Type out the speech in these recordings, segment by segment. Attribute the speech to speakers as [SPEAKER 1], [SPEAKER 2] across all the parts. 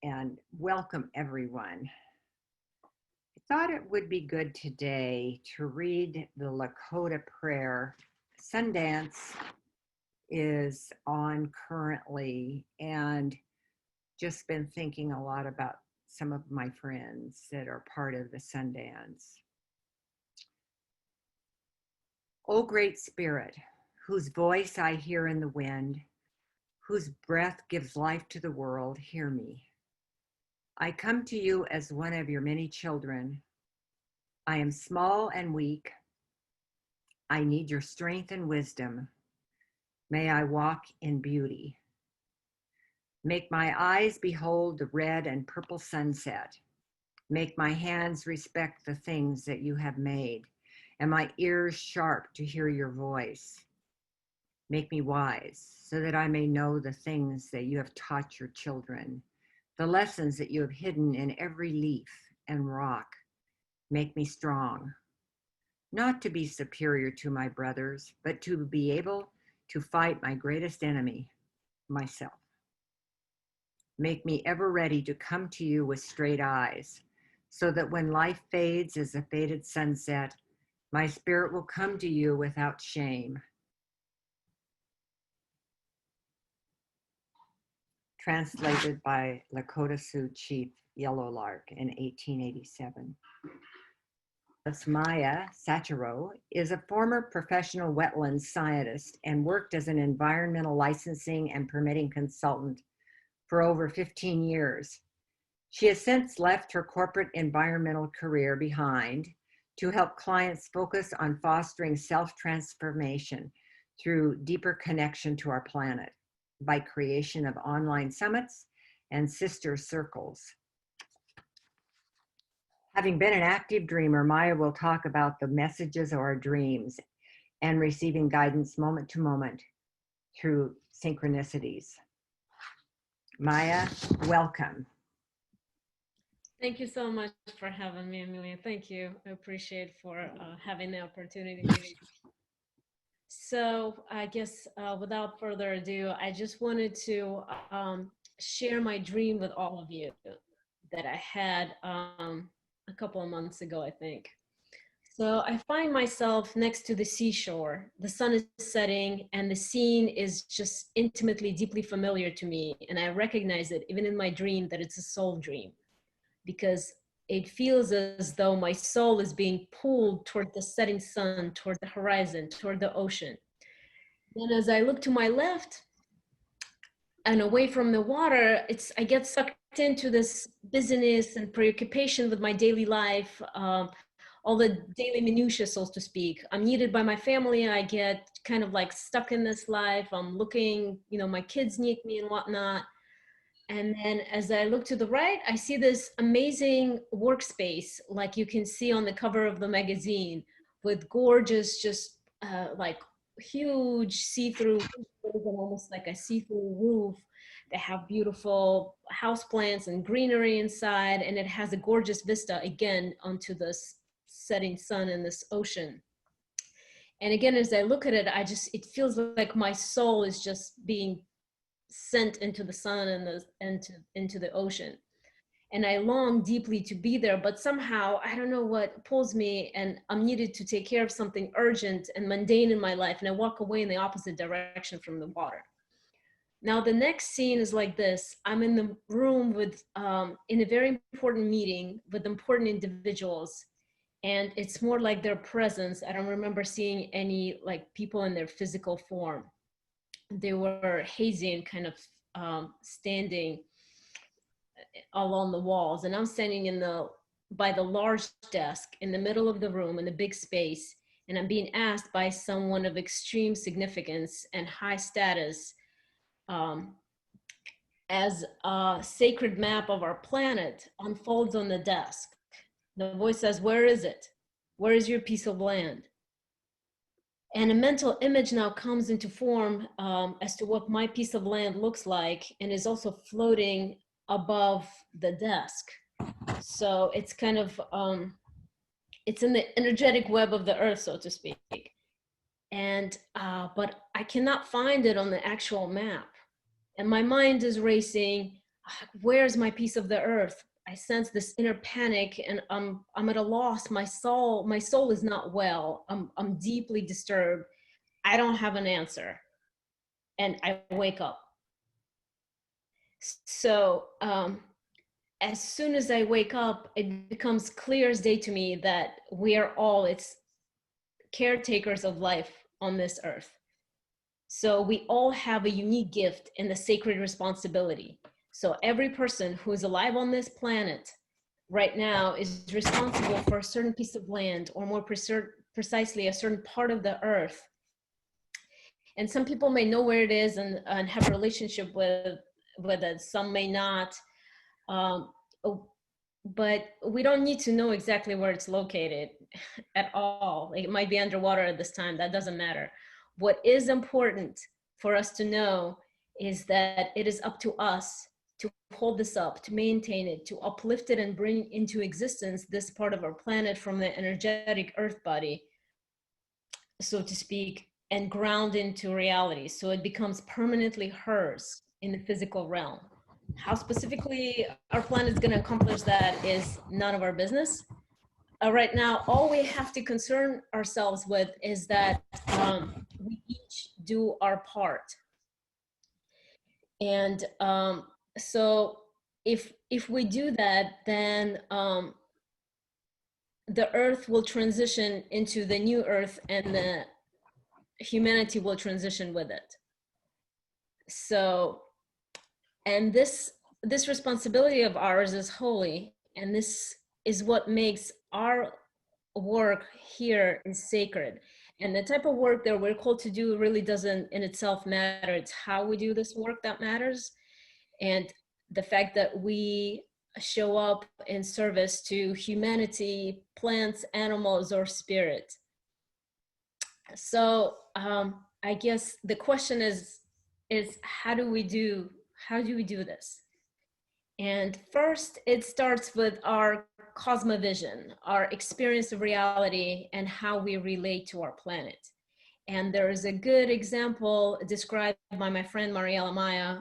[SPEAKER 1] and welcome everyone. I thought it would be good today to read the Lakota prayer. Sundance is on currently, and just been thinking a lot about some of my friends that are part of the Sundance. O great spirit, whose voice I hear in the wind, whose breath gives life to the world, hear me. I come to you as one of your many children. I am small and weak. I need your strength and wisdom. May I walk in beauty. Make my eyes behold the red and purple sunset. Make my hands respect the things that you have made, and my ears sharp to hear your voice. Make me wise, so that I may know the things that you have taught your children, the lessons that you have hidden in every leaf and rock. Make me strong, not to be superior to my brothers, but to be able to fight my greatest enemy, myself. Make me ever ready to come to you with straight eyes, so that when life fades as a faded sunset, my spirit will come to you without shame. Translated by Lakota Sioux Chief Yellow Lark in 1887. Maya Zacharow is a former professional wetlands scientist and worked as an environmental licensing and permitting consultant for over 15 years. She has since left her corporate environmental career behind to help clients focus on fostering self-transformation through deeper connection to our planet by creation of online summits and sister circles. Having been an active dreamer, Maya will talk about the messages of our dreams and receiving guidance moment to moment through synchronicities. Maya, welcome.
[SPEAKER 2] Thank you so much for having me, Amelia. Thank you. I appreciate for having the opportunity. So I guess without further ado, I just wanted to share my dream with all of you that I had a couple of months ago, I think. So I find myself next to the seashore. The sun is setting and the scene is just intimately, deeply familiar to me. And I recognize it even in my dream that it's a soul dream, because it feels as though my soul is being pulled toward the setting sun, toward the horizon, toward the ocean. Then as I look to my left and away from the water, I get sucked into this busyness and preoccupation with my daily life, all the daily minutiae, so to speak. I'm needed by my family. I get kind of like stuck in this life. I'm looking, my kids need me and whatnot. And then as I look to the right, I see this amazing workspace, like you can see on the cover of the magazine, with gorgeous, just like huge see-through, almost like a see-through roof. They have beautiful houseplants and greenery inside, and it has a gorgeous vista again onto this setting sun and this ocean. And again, as I look at it, it feels like my soul is just being sent into the sun and into the ocean. And I long deeply to be there, but somehow I don't know what pulls me, and I'm needed to take care of something urgent and mundane in my life, and I walk away in the opposite direction from the water. Now the next scene is like this. I'm in the room with in a very important meeting with important individuals, and it's more like their presence. I don't remember seeing any like people in their physical form. They were hazy and kind of standing along the walls, and I'm standing by the large desk in the middle of the room in the big space, and I'm being asked by someone of extreme significance and high status, as a sacred map of our planet unfolds on the desk. The voice says, "Where is it? Where is your piece of land?" And a mental image now comes into form as to what my piece of land looks like, and is also floating above the desk. So it's kind of, it's in the energetic web of the earth, so to speak. And, but I cannot find it on the actual map. And my mind is racing. where's my piece of the earth? I sense this inner panic, and I'm at a loss. My soul is not well. I'm deeply disturbed. I don't have an answer, and I wake up. So as soon as I wake up, it becomes clear as day to me that we are all its caretakers of life on this earth. So we all have a unique gift and a sacred responsibility. So every person who is alive on this planet right now is responsible for a certain piece of land, or more precisely, a certain part of the earth. And some people may know where it is and have a relationship with it. Some may not. Um, but we don't need to know exactly where it's located at all. It might be underwater at this time. That doesn't matter. What is important for us to know is that it is up to us to hold this up, to maintain it, to uplift it, and bring into existence this part of our planet from the energetic earth body, so to speak, and ground into reality, so it becomes permanently hers in the physical realm. How specifically our planet is going to accomplish that is none of our business. Right now, all we have to concern ourselves with is that we each do our part. And so if we do that, then the earth will transition into the new earth, and the humanity will transition with it. So, and this responsibility of ours is holy, and this is what makes our work here is sacred. And the type of work that we're called to do really doesn't in itself matter. It's how we do this work that matters. And the fact that we show up in service to humanity, plants, animals, or spirit. So I guess the question is how do we do this? And first, it starts with our cosmovision, our experience of reality, and how we relate to our planet. And there is a good example described by my friend Mariela Maya,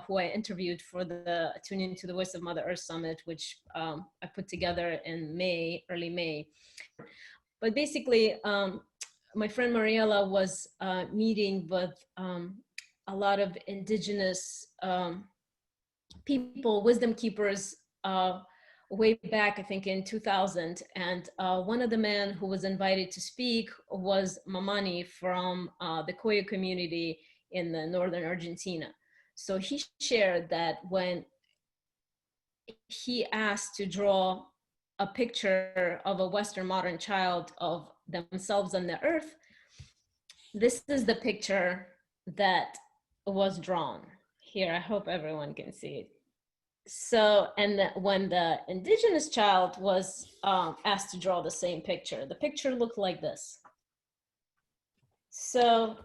[SPEAKER 2] who I interviewed for the Tune Into the Voice of Mother Earth Summit, which I put together in early May. But basically, my friend Mariela was meeting with a lot of indigenous people, wisdom keepers, way back, I think in 2000. And one of the men who was invited to speak was Mamani from the Koyo community in the northern Argentina. So he shared that when he asked to draw a picture of a Western modern child of themselves on the earth, this is the picture that was drawn. Here, I hope everyone can see it. So, and when the indigenous child was asked to draw the same picture, the picture looked like this. So,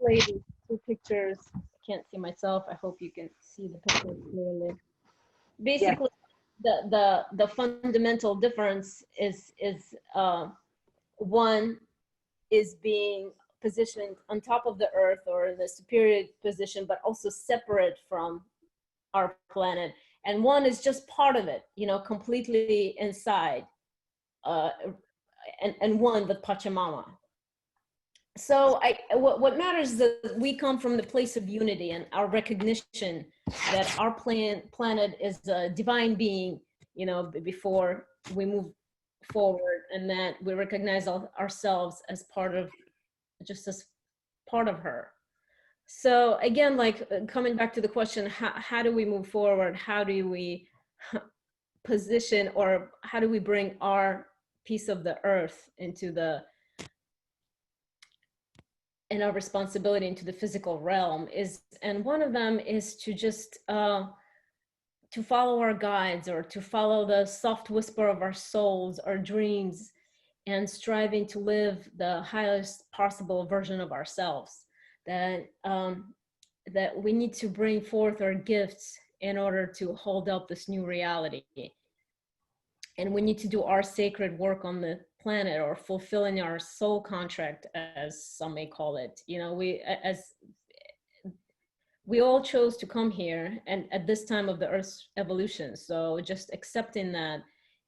[SPEAKER 2] these two pictures, I can't see myself. I hope you can see the picture clearly. Basically, the fundamental difference is one is being positioned on top of the earth or in a superior position, but also separate from our planet, and one is just part of it, completely inside, and one with Pachamama. So what matters is that we come from the place of unity and our recognition that our planet is a divine being, before we move forward, and that we recognize ourselves as part of her. So again, coming back to the question, how do we move forward? How do we position, or how do we bring our piece of the earth and our responsibility into the physical realm and one of them is to just to follow our guides, or to follow the soft whisper of our souls, our dreams, and striving to live the highest possible version of ourselves. That we need to bring forth our gifts in order to hold up this new reality. And we need to do our sacred work on the planet, or fulfilling our soul contract, as some may call it. we all chose to come here and at this time of the Earth's evolution. So just accepting that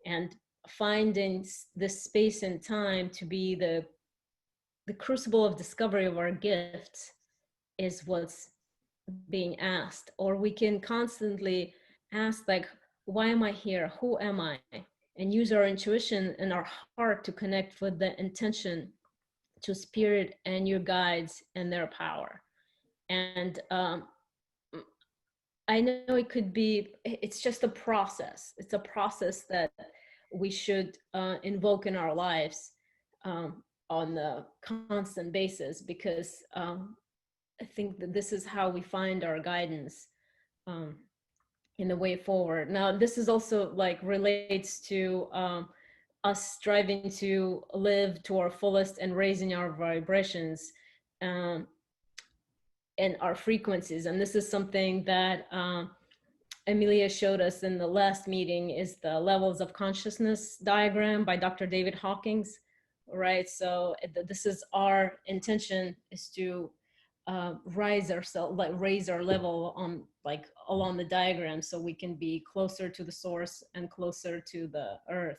[SPEAKER 2] and finding this space and time to be the crucible of discovery of our gifts is what's being asked. Or we can constantly ask, like, why am I here? Who am I? And use our intuition and our heart to connect with the intention to spirit and your guides and their power. And I know it could be, it's just a process. It's a process that we should invoke in our lives on a constant basis, because I think that this is how we find our guidance in the way forward. Now, this is also like relates to us striving to live to our fullest and raising our vibrations and our frequencies. And this is something that Amelia showed us in the last meeting, is the levels of consciousness diagram by Dr. David Hawkins, right? So this is our intention, is to raise our level on, like, along the diagram, so we can be closer to the source and closer to the earth.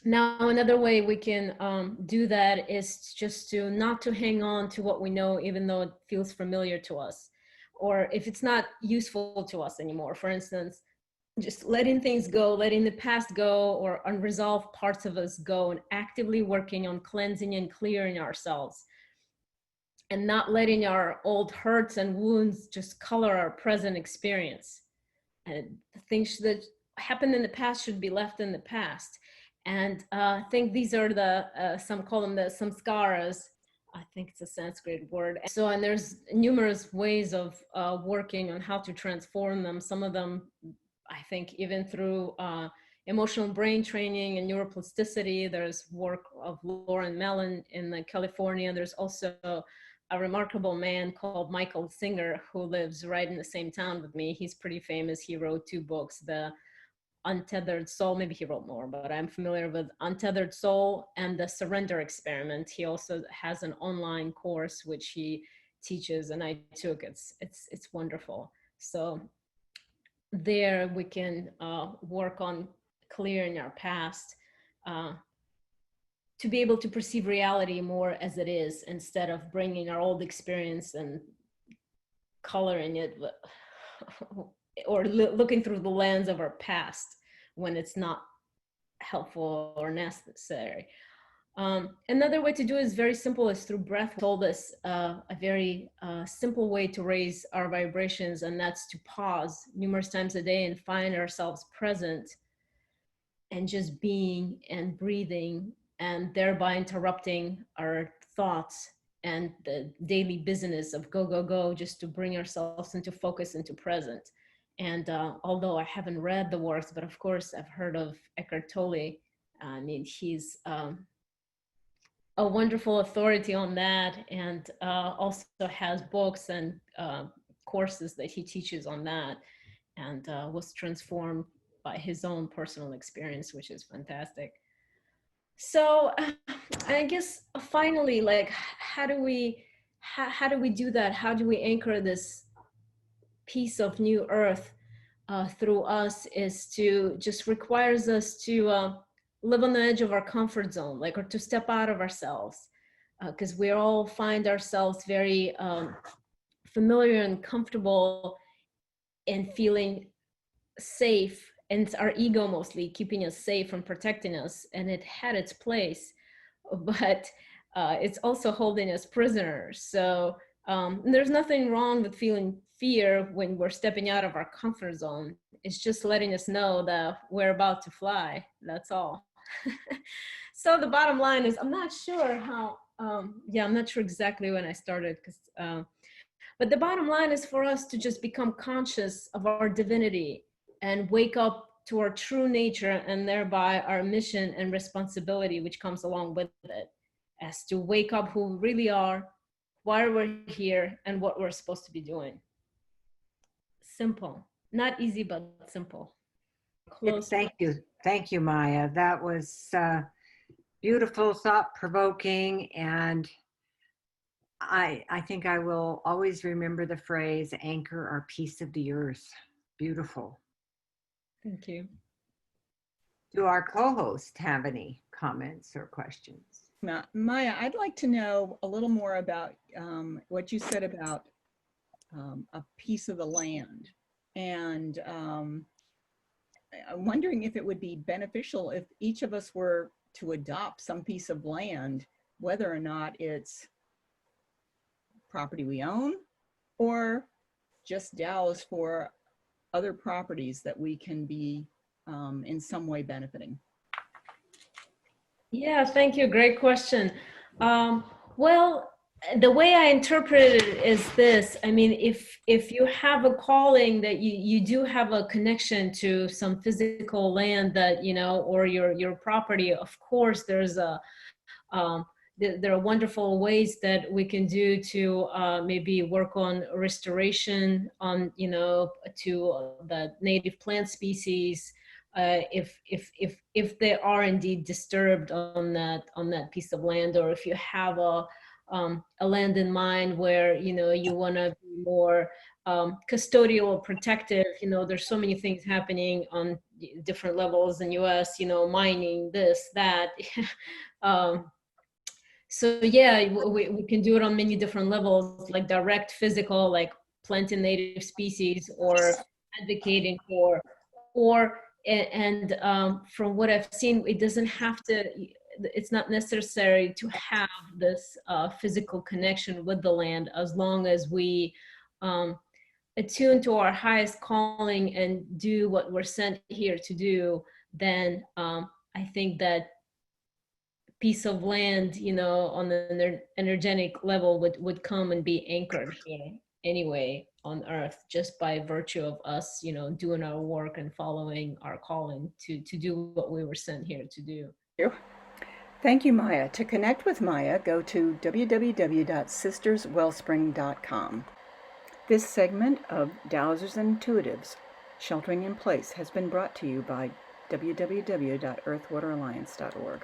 [SPEAKER 2] Now, another way we can do that is just to not to hang on to what we know, even though it feels familiar to us, or if it's not useful to us anymore. For instance, just letting things go, letting the past go, or unresolved parts of us go, and actively working on cleansing and clearing ourselves, and not letting our old hurts and wounds just color our present experience. And the things that happened in the past should be left in the past. And I think these are the, some call them the samskaras. I think it's a Sanskrit word. So, and there's numerous ways of working on how to transform them. Some of them, I think, even through emotional brain training and neuroplasticity. There's work of Lauren Mellon in California. There's also a remarkable man called Michael Singer, who lives right in the same town with me. He's pretty famous. He wrote 2 books, The Untethered Soul, maybe he wrote more, but I'm familiar with Untethered Soul and The Surrender Experiment. He also has an online course which he teaches, and I took. It's wonderful. So there we can work on clearing our past to be able to perceive reality more as it is, instead of bringing our old experience and coloring it or looking through the lens of our past when it's not helpful or necessary. Another way to do it is very simple, is through breath. Told us a very simple way to raise our vibrations, and that's to pause numerous times a day and find ourselves present and just being and breathing, and thereby interrupting our thoughts and the daily business of go, go, go, just to bring ourselves into focus, into present. And although I haven't read the works, but of course I've heard of Eckhart Tolle. I mean, he's a wonderful authority on that, and also has books and courses that he teaches on that, and was transformed by his own personal experience, which is fantastic. So I guess finally, like, how do we do that? How do we anchor this piece of new earth through us? Is to just requires us to live on the edge of our comfort zone, like, or to step out of ourselves, because we all find ourselves very familiar and comfortable and feeling safe, and it's our ego mostly keeping us safe and protecting us, and it had its place, but it's also holding us prisoners. So there's nothing wrong with feeling fear when we're stepping out of our comfort zone. It's just letting us know that we're about to fly. That's all. So the bottom line is, I'm not sure how, I'm not sure exactly when I started, because but the bottom line is for us to just become conscious of our divinity and wake up to our true nature, and thereby our mission and responsibility which comes along with it, as to wake up who we really are, why we're here, and what we're supposed to be doing. Simple, not easy, but simple. Close.
[SPEAKER 1] Thank you, Maya. That was beautiful, thought-provoking, and I think I will always remember the phrase anchor our piece of the earth. Beautiful.
[SPEAKER 2] Thank you.
[SPEAKER 1] Do our co-hosts have any comments or questions?
[SPEAKER 3] Now, Maya, I'd like to know a little more about what you said about a piece of the land. And I'm wondering if it would be beneficial if each of us were to adopt some piece of land, whether or not it's property we own or just dows for other properties that we can be in some way
[SPEAKER 2] Yeah, thank you. Great question. Well, the way I interpret it is this. I mean, if you have a calling that you do have a connection to some physical land that, you know, or your property, of course, there's a there are wonderful ways that we can do to maybe work on restoration on, you know, to the native plant species, if they are indeed disturbed on that piece of land, or if you have a land in mind where, you know, you want to be more custodial, protective. You know, there's so many things happening on different levels in US, you know, mining, this, that. So yeah, we can do it on many different levels, like direct physical, like planting native species, or advocating for, or and from what I've seen, it doesn't have to, it's not necessary to have this physical connection with the land, as long as we attune to our highest calling and do what we're sent here to do. Then I think that piece of land, you know, on the energetic level would come and be anchored here anyway on earth, just by virtue of us, you know, doing our work and following our calling to do what we were sent here to do.
[SPEAKER 3] Thank you, Maya. To connect with Maya, go to www.sisterswellspring.com. This segment of Dowsers and Intuitives Sheltering in Place has been brought to you by www.earthwateralliance.org.